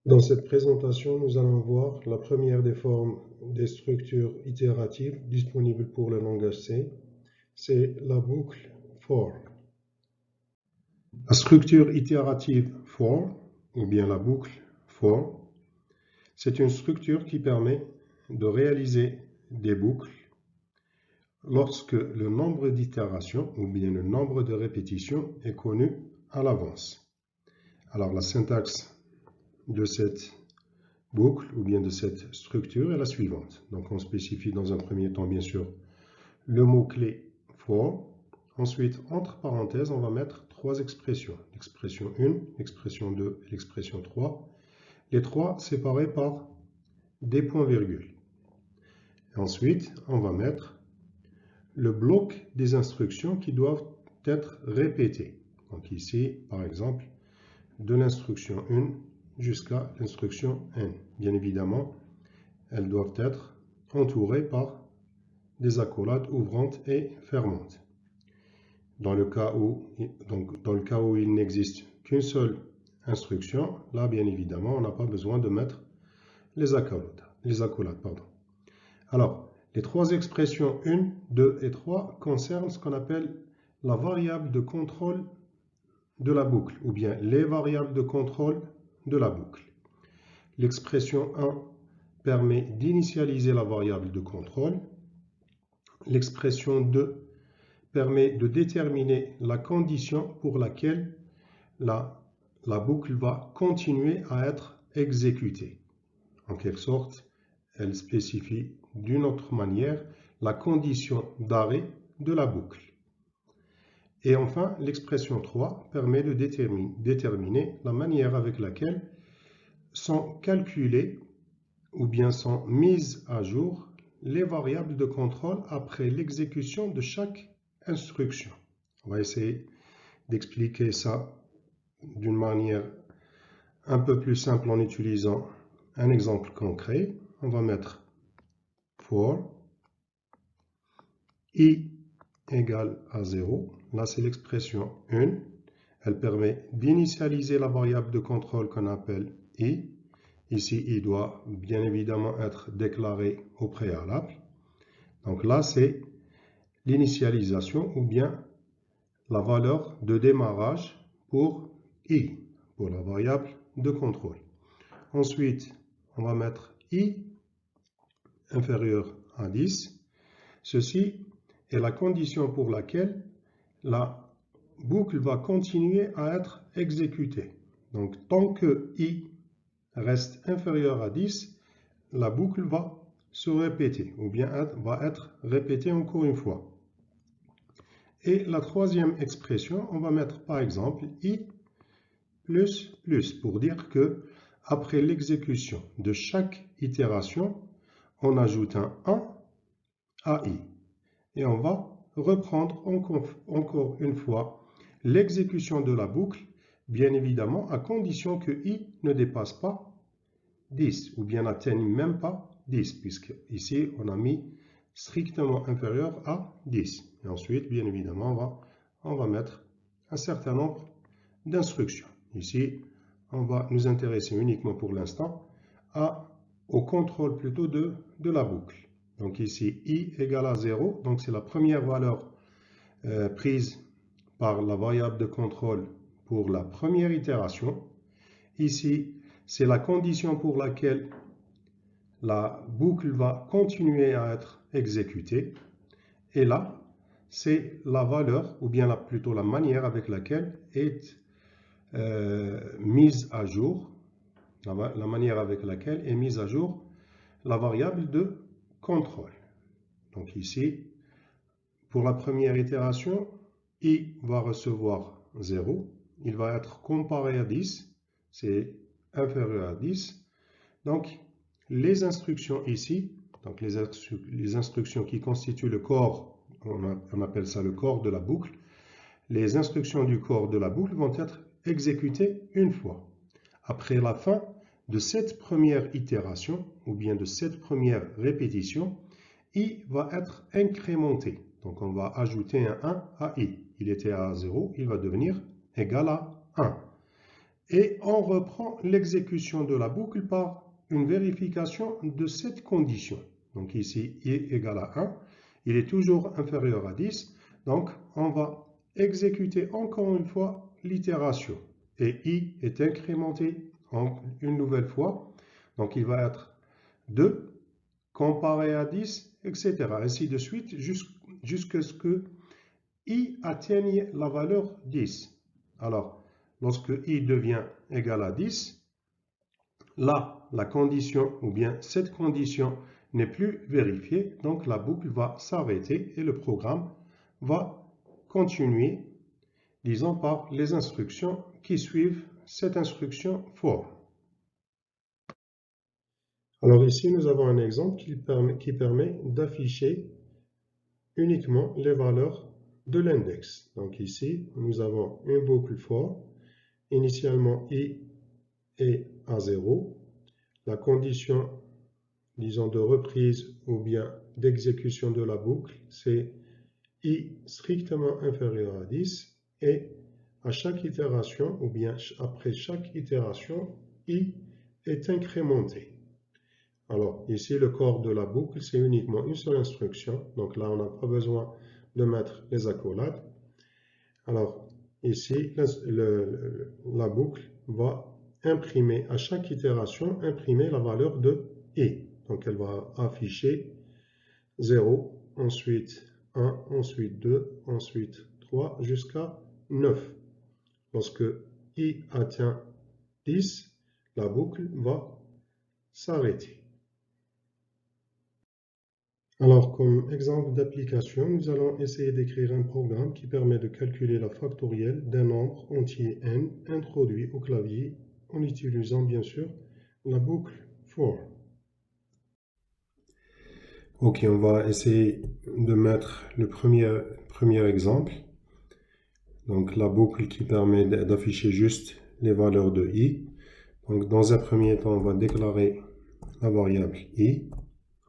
Dans cette présentation, nous allons voir la première des formes des structures itératives disponibles pour le langage C, c'est la boucle for. La structure itérative for, ou bien la boucle for, c'est une structure qui permet de réaliser des boucles lorsque le nombre d'itérations ou bien le nombre de répétitions est connu à l'avance. Alors la syntaxe de cette boucle ou bien de cette structure est la suivante. Donc on spécifie dans un premier temps bien sûr le mot-clé for. Ensuite, entre parenthèses, on va mettre trois expressions. L'expression 1, l'expression 2 et l'expression 3. Les trois séparés par des points-virgules. Ensuite, on va mettre le bloc des instructions qui doivent être répétées. Donc ici, par exemple, de l'instruction 1 jusqu'à l'instruction n. Bien évidemment, elles doivent être entourées par des accolades ouvrantes et fermantes. Dans le cas où il n'existe qu'une seule instruction, là, bien évidemment, on n'a pas besoin de mettre les accolades. Alors, les trois expressions 1, 2 et 3 concernent ce qu'on appelle la variable de contrôle de la boucle, ou bien les variables de contrôle de la boucle. L'expression 1 permet d'initialiser la variable de contrôle. L'expression 2 permet de déterminer la condition pour laquelle la boucle va continuer à être exécutée. En quelque sorte, elle spécifie d'une autre manière la condition d'arrêt de la boucle. Et enfin, l'expression 3 permet de déterminer la manière avec laquelle sont calculées ou bien sont mises à jour les variables de contrôle après l'exécution de chaque instruction. On va essayer d'expliquer ça d'une manière un peu plus simple en utilisant un exemple concret. On va mettre for i égale à 0. Là, c'est l'expression 1. Elle permet d'initialiser la variable de contrôle qu'on appelle i. Ici, i doit bien évidemment être déclaré au préalable. Donc là, c'est l'initialisation ou bien la valeur de démarrage pour i, pour la variable de contrôle. Ensuite, on va mettre i inférieur à 10. Ceci est la condition pour laquelle la boucle va continuer à être exécutée. Donc, tant que i reste inférieur à 10, la boucle va se répéter ou bien va être répétée encore une fois. Et la troisième expression, on va mettre par exemple i plus plus pour dire que après l'exécution de chaque itération, on ajoute un 1 à i. Et on va reprendre encore une fois l'exécution de la boucle, bien évidemment à condition que i ne dépasse pas 10 ou bien n'atteigne même pas 10, puisque ici on a mis strictement inférieur à 10. Et ensuite, bien évidemment, on va mettre un certain nombre d'instructions. Ici, on va nous intéresser uniquement pour l'instant au contrôle plutôt de la boucle. Donc ici, i égale à 0, donc c'est la première valeur prise par la variable de contrôle pour la première itération. Ici, c'est la condition pour laquelle la boucle va continuer à être exécutée. Et là, c'est la valeur, ou bien plutôt la manière avec laquelle est mise à jour, la manière avec laquelle est mise à jour la variable de contrôle. Donc ici, pour la première itération, i va recevoir 0. Il va être comparé à 10. C'est inférieur à 10. Donc, les instructions ici, donc les instructions qui constituent le corps, on appelle ça le corps de la boucle, les instructions du corps de la boucle vont être exécutées une fois. Après la fin de cette première itération, ou bien de cette première répétition, i va être incrémenté. Donc, on va ajouter un 1 à i. Il était à 0, il va devenir égal à 1. Et on reprend l'exécution de la boucle par une vérification de cette condition. Donc ici, i égale à 1, il est toujours inférieur à 10. Donc on va exécuter encore une fois l'itération. Et i est incrémenté une nouvelle fois. Donc il va être 2 comparé à 10, etc. Ainsi de suite jusqu'à ce que i atteigne la valeur 10. Alors, lorsque i devient égal à 10, là, la condition ou bien cette condition n'est plus vérifiée, donc la boucle va s'arrêter et le programme va continuer, disons, par les instructions qui suivent cette instruction for. Alors ici, nous avons un exemple qui permet d'afficher uniquement les valeurs de l'index. Donc ici, nous avons une boucle for. Initialement, i est à 0. La condition, disons, de reprise ou bien d'exécution de la boucle, c'est i strictement inférieur à 10. Et à chaque itération, ou bien après chaque itération, i est incrémenté. Alors, ici, le corps de la boucle, c'est uniquement une seule instruction. Donc là, on n'a pas besoin de mettre les accolades. Alors, ici, la boucle va imprimer, à chaque itération, imprimer la valeur de i. Donc, elle va afficher 0, ensuite 1, ensuite 2, ensuite 3, jusqu'à 9. Lorsque i atteint 10, la boucle va s'arrêter. Alors, comme exemple d'application, nous allons essayer d'écrire un programme qui permet de calculer la factorielle d'un nombre entier n introduit au clavier en utilisant bien sûr la boucle for. Ok, on va essayer de mettre le premier exemple. Donc la boucle qui permet d'afficher juste les valeurs de i. Donc dans un premier temps, on va déclarer la variable i.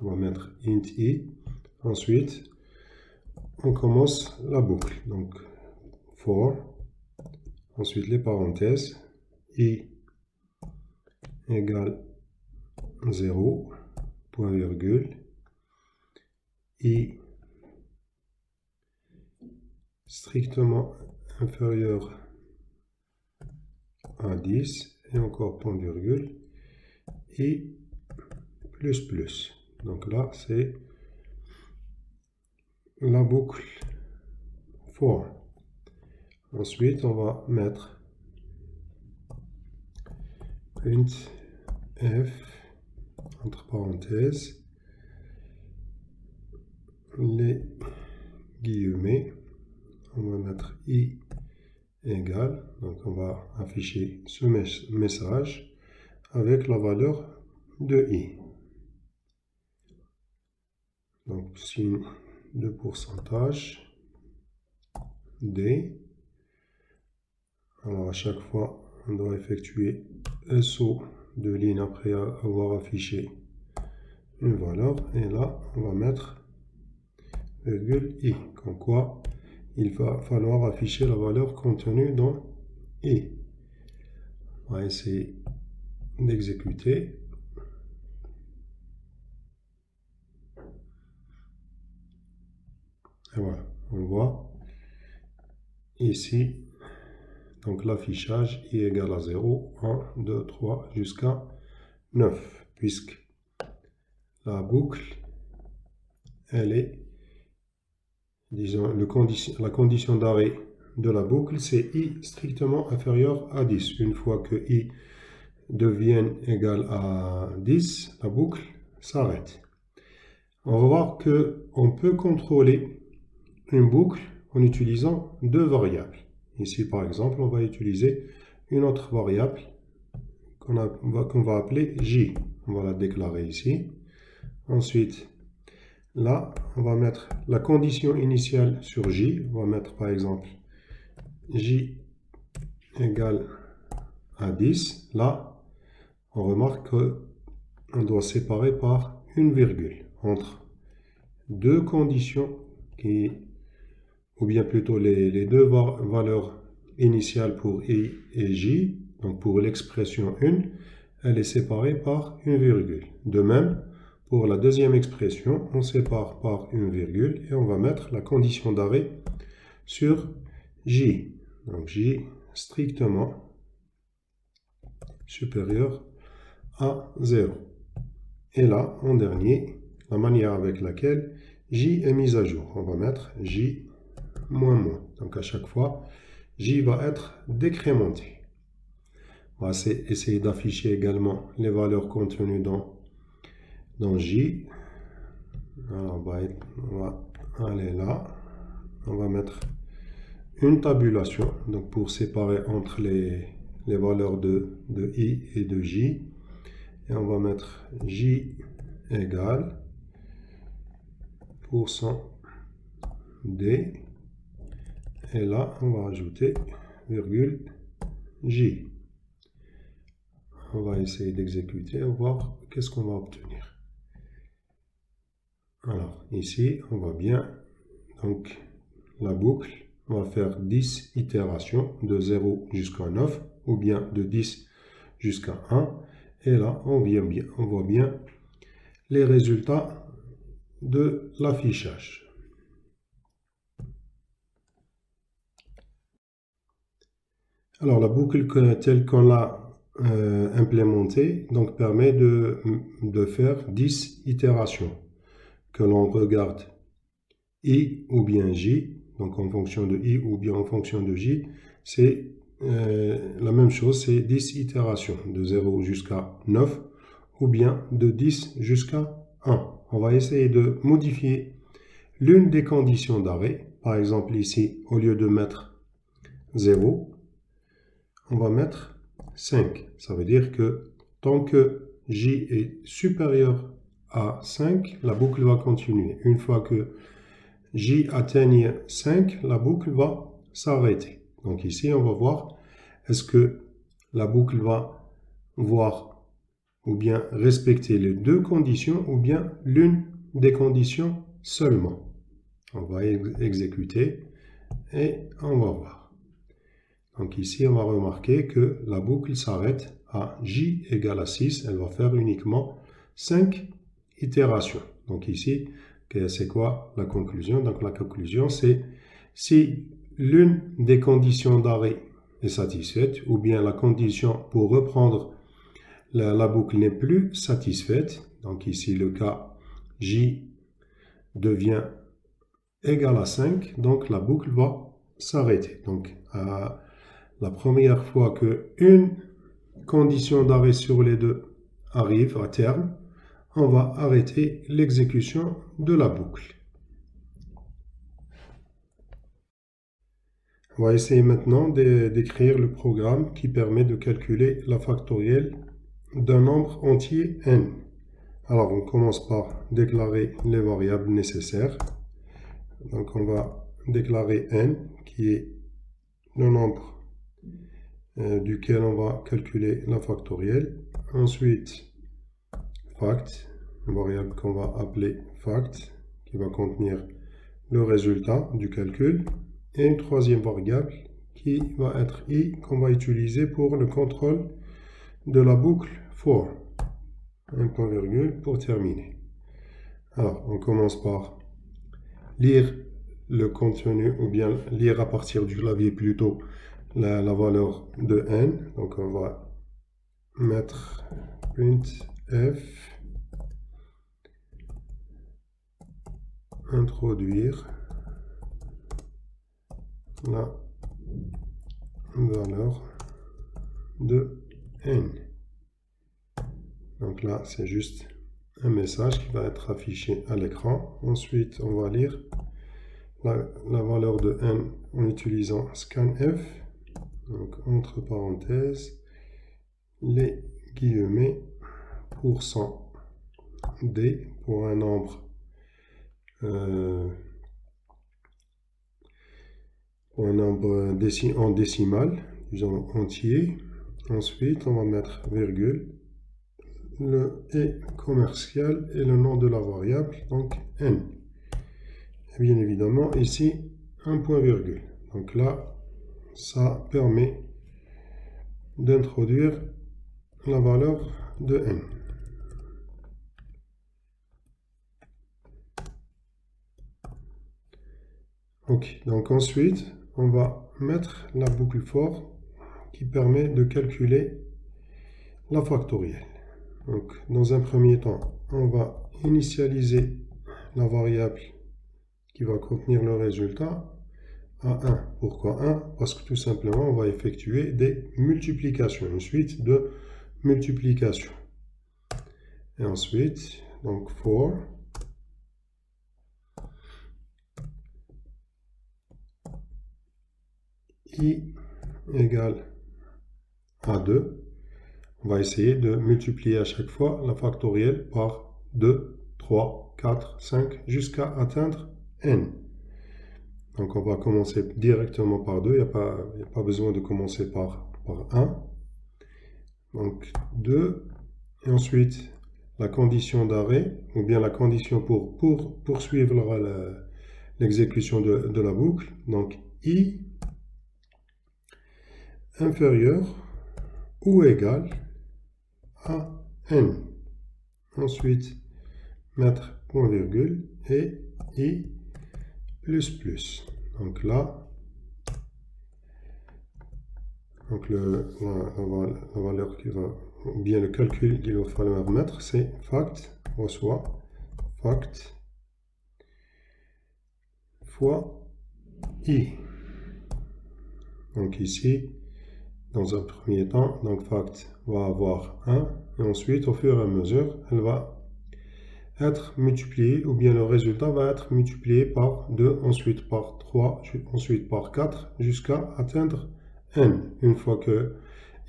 On va mettre int i. Ensuite, on commence la boucle. Donc for. Ensuite les parenthèses. I égale 0, point virgule. I strictement inférieur à 10 et encore point virgule. I plus plus. Donc là, c'est la boucle for. Ensuite, on va mettre printf entre parenthèses les guillemets. On va mettre i égale, donc on va afficher ce message avec la valeur de i. Donc signe de pourcentage d. Alors à chaque fois, on doit effectuer un saut de ligne après avoir affiché une valeur. Et là, on va mettre virgule i. Comme quoi, il va falloir afficher la valeur contenue dans i. On va essayer d'exécuter. Et voilà, on voit ici donc l'affichage i égale à 0, 1, 2, 3 jusqu'à 9, puisque la boucle, elle est, disons, la condition d'arrêt de la boucle, c'est i strictement inférieur à 10. Une fois que i devient égal à 10, la boucle s'arrête. On va voir qu'on peut contrôler une boucle en utilisant deux variables. Ici, par exemple, on va utiliser une autre variable qu'on va appeler j. On va la déclarer ici. Ensuite, là, on va mettre la condition initiale sur j. On va mettre, par exemple, j égale à 10. Là, on remarque qu'on doit séparer par une virgule entre deux conditions ou bien plutôt les deux valeurs initiales pour i et j. Donc pour l'expression 1, elle est séparée par une virgule. De même, pour la deuxième expression, on sépare par une virgule et on va mettre la condition d'arrêt sur J. Donc J strictement supérieur à 0. Et là, en dernier, la manière avec laquelle J est mise à jour. On va mettre J moins moins. Donc à chaque fois, J va être décrémenté. On va essayer d'afficher également les valeurs contenues dans J. Alors on va aller là. On va mettre une tabulation, donc pour séparer entre les valeurs de I et de J. Et on va mettre J égale %D. Et là, on va ajouter virgule J. On va essayer d'exécuter et voir qu'est-ce qu'on va obtenir. Alors, ici, on voit bien, donc, la boucle, on va faire 10 itérations de 0 jusqu'à 9, ou bien de 10 jusqu'à 1. Et là, on voit bien les résultats de l'affichage. Alors, la boucle telle qu'on l'a implémentée donc, permet de faire 10 itérations. Que l'on regarde I ou bien J, donc en fonction de I ou bien en fonction de J, c'est la même chose, c'est 10 itérations, de 0 jusqu'à 9, ou bien de 10 jusqu'à 1. On va essayer de modifier l'une des conditions d'arrêt. Par exemple, ici, au lieu de mettre 0, on va mettre 5. Ça veut dire que tant que J est supérieur à 5, la boucle va continuer. Une fois que J atteigne 5, la boucle va s'arrêter. Donc ici, on va voir est-ce que la boucle va voir ou bien respecter les deux conditions ou bien l'une des conditions seulement. On va exécuter et on va voir. Donc ici, on va remarquer que la boucle s'arrête à J égale à 6. Elle va faire uniquement 5 itérations. Donc ici, c'est quoi la conclusion? Donc la conclusion, c'est si l'une des conditions d'arrêt est satisfaite, ou bien la condition pour reprendre la boucle n'est plus satisfaite, donc ici le cas J devient égal à 5, donc la boucle va s'arrêter. Donc la première fois qu'une condition d'arrêt sur les deux arrive à terme, on va arrêter l'exécution de la boucle. On va essayer maintenant d'écrire le programme qui permet de calculer la factorielle d'un nombre entier n. Alors on commence par déclarer les variables nécessaires. Donc on va déclarer n qui est le nombre duquel on va calculer la factorielle. Ensuite, fact, une variable qu'on va appeler fact, qui va contenir le résultat du calcul. Et une troisième variable qui va être i, qu'on va utiliser pour le contrôle de la boucle for. Un point virgule pour terminer. Alors, on commence par lire le contenu, ou bien lire à partir du clavier plutôt la valeur de n. Donc on va mettre printf, introduire la valeur de n. Donc là, c'est juste un message qui va être affiché à l'écran. Ensuite, on va lire la valeur de n en utilisant scanf. Donc, entre parenthèses, les guillemets %d pour un nombre en décimale, disons entier. Ensuite, on va mettre virgule, le et commercial et le nom de la variable, donc n. Et bien évidemment, ici, un point virgule. Donc là, ça permet d'introduire la valeur de n. Ok, donc ensuite, on va mettre la boucle for qui permet de calculer la factorielle. Donc, dans un premier temps, on va initialiser la variable qui va contenir le résultat à 1. Pourquoi 1? Parce que tout simplement, on va effectuer des multiplications, une suite de multiplications. Et ensuite, donc for i égale à 2. On va essayer de multiplier à chaque fois la factorielle par 2, 3, 4, 5, jusqu'à atteindre n. Donc on va commencer directement par 2, il n'y a pas besoin de commencer par 1. Donc 2, et ensuite la condition d'arrêt, ou bien la condition pour poursuivre l'exécution de la boucle. Donc i inférieur ou égal à n. Ensuite, mettre point virgule et i plus plus. Donc là, donc la valeur qui va, ou bien le calcul qu'il va falloir mettre, c'est fact reçoit fact fois i. Donc ici, dans un premier temps, donc fact va avoir 1, et ensuite, au fur et à mesure, elle va être multipliée, ou bien le résultat va être multiplié par 2, ensuite par 3, ensuite par 4, jusqu'à atteindre n. Une fois que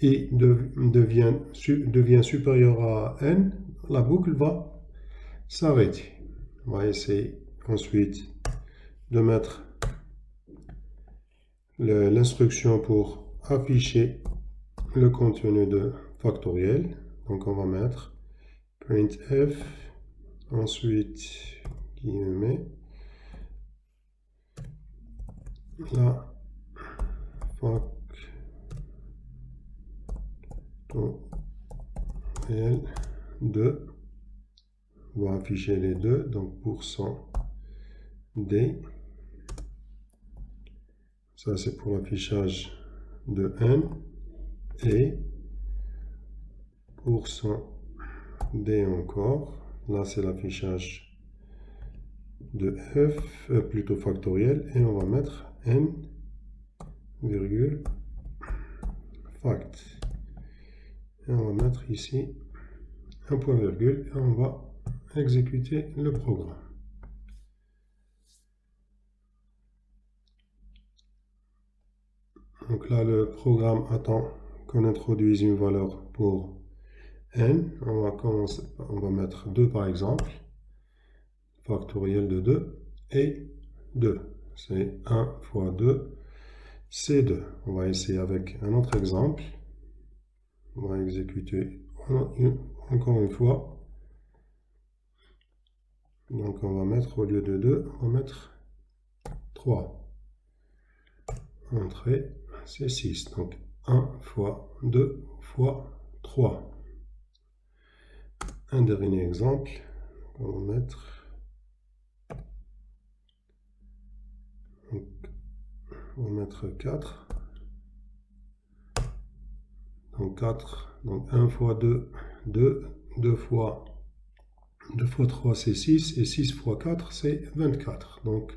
i devient supérieur à n, la boucle va s'arrêter. On va essayer ensuite de mettre l'instruction pour afficher le contenu de factoriel. Donc on va mettre printf, ensuite guillemets, la factorielle de, on va afficher les deux, donc %d, ça c'est pour l'affichage de n, et %d encore, là c'est l'affichage de f, plutôt factoriel, et on va mettre n, virgule, fact. Et on va mettre ici un point virgule, et on va exécuter le programme. Donc là, le programme attend qu'on introduise une valeur pour n. On va mettre 2 par exemple. Factoriel de 2 et 2. C'est 1 fois 2, c'est 2. On va essayer avec un autre exemple. On va exécuter encore une fois. Donc on va mettre, au lieu de 2, on va mettre 3. Entrée, c'est 6. Donc 1 fois 2 fois 3. Un dernier exemple. On va mettre... On va mettre 4. Donc 4, donc 1 fois 2, 2, 2 fois 3 c'est 6, et 6 fois 4 c'est 24. Donc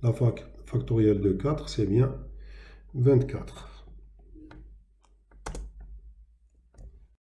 la factorielle de 4 c'est bien 24.